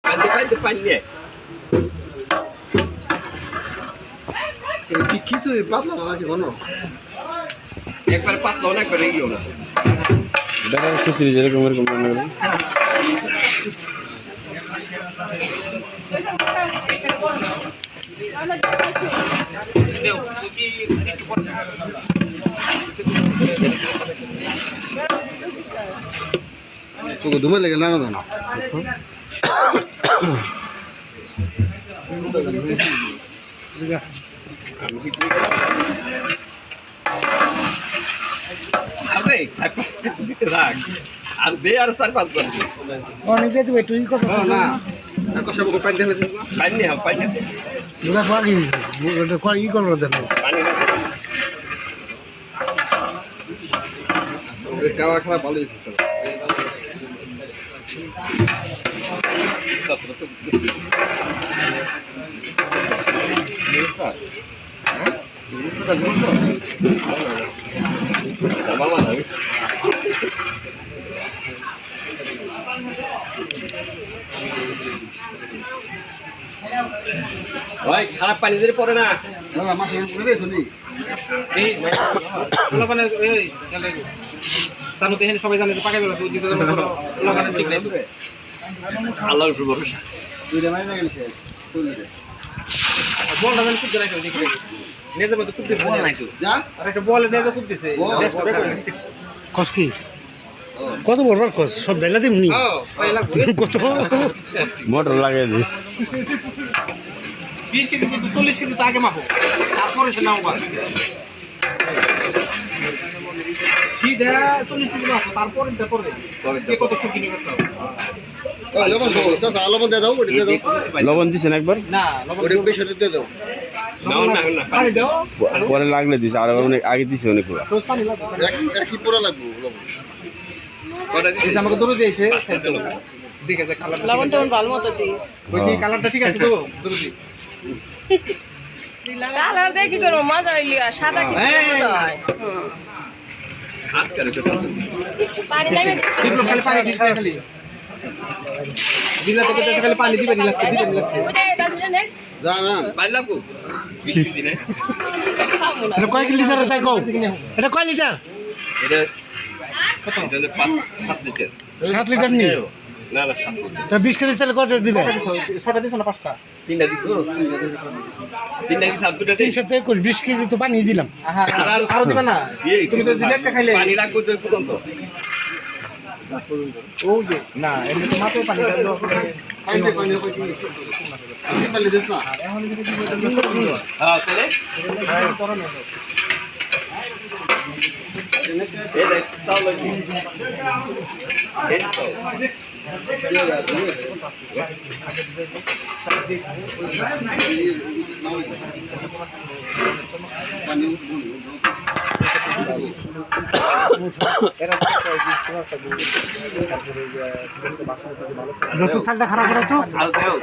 পানি খিচুড়ি পাতলা নাকি ঘন একবারে পাতলাও না একবারে ইও না দেখা খিচুড়ি যেরকম এরকম রান্না করেন তোকে ধুমে লেগে না না আর দে আর 4-5 বার অনেক দিয়ে দেবে তুই কত না কষা বকো পানি দেবে পানি হ্যাঁ পানি দুলা পানি ওটা কই ই করলো দেন পানি না ওই কাওয়া খারাপ ভালো হইছে ভাই খারাপ পানি দিয়ে পড়ে না মাছ পড়ে শুনি এই মানে এই তাহলে তো এখানে সবাই জানে যে পাকা বেলা দিতে দেবো মানে ঠিক নাই আল্লাহর উপর ভরসা দুইটা মানে না গেছে বলটা জানি খুব জানাই দেখি নেজে মতো খুব দিছে বল নাই তো যা আর একটা বল নেজে খুব দিছে কসকি কত বড় কস সব বেলা দিমনি কত মোটর লাগাই দি 20 কেজি কিন্তু 40 কেজি তো আগে মাপো তারপরে সে নাও পাবে কি দে 40 কেজি মাপো তারপরে তারপরে কত শুকিয়ে নিবে তো লবণ দাও চাচা লবণ দিয়ে দাও ওটা দিয়ে দাও লবণ দিছেন একবার না লবণ ওটা বেশি দিয়ে দাও না না না পানি দাও পরে লাগলে দিছে আর অনেক আগে দিছে অনেক পুরো পানি লাগবে একই পুরো লাগবে লবণ ওটা দিছে আমাকে দূরে দিয়েছে দেখে যে কালার লবণটা ভালো মতো দিস ওই যে কালারটা ঠিক আছে তো দূরে দি কালার দেখি করো মজা হইলি আর সাদা কি মজা হয় হাত করে তো পানি নামে দিবো খালি পানি দিতে খালি দিলা তো খালি পানি দিবে লাগছে ওই যে দাদু নে যা না পানি লাগবো 20 কেজি নে এটা কয় লিটার তাই কও এটা কয় লিটার এটা কত এটা 5-7 লিটার 7 লিটার নি না না 7 লিটার তো 20 কেজি চাল কত দিবে ছটা দিছ না পাঁচটা তিনটা দিছ তিনটা দিছ আর দুটো দিছ 321 20 কেজি তো পানি দিলাম আর দিবা না তুমি তো দিলে একটা খাইলে পানি লাগবে তো পর্যন্ত ও যে না এমনি তো মাত্র পানি দাও পানি পানি আমি পানি দিছ না এখন যদি হ্যাঁ তাহলে এই দেখ চাও লাগি এই চাও খারাপ করে তো আর দাও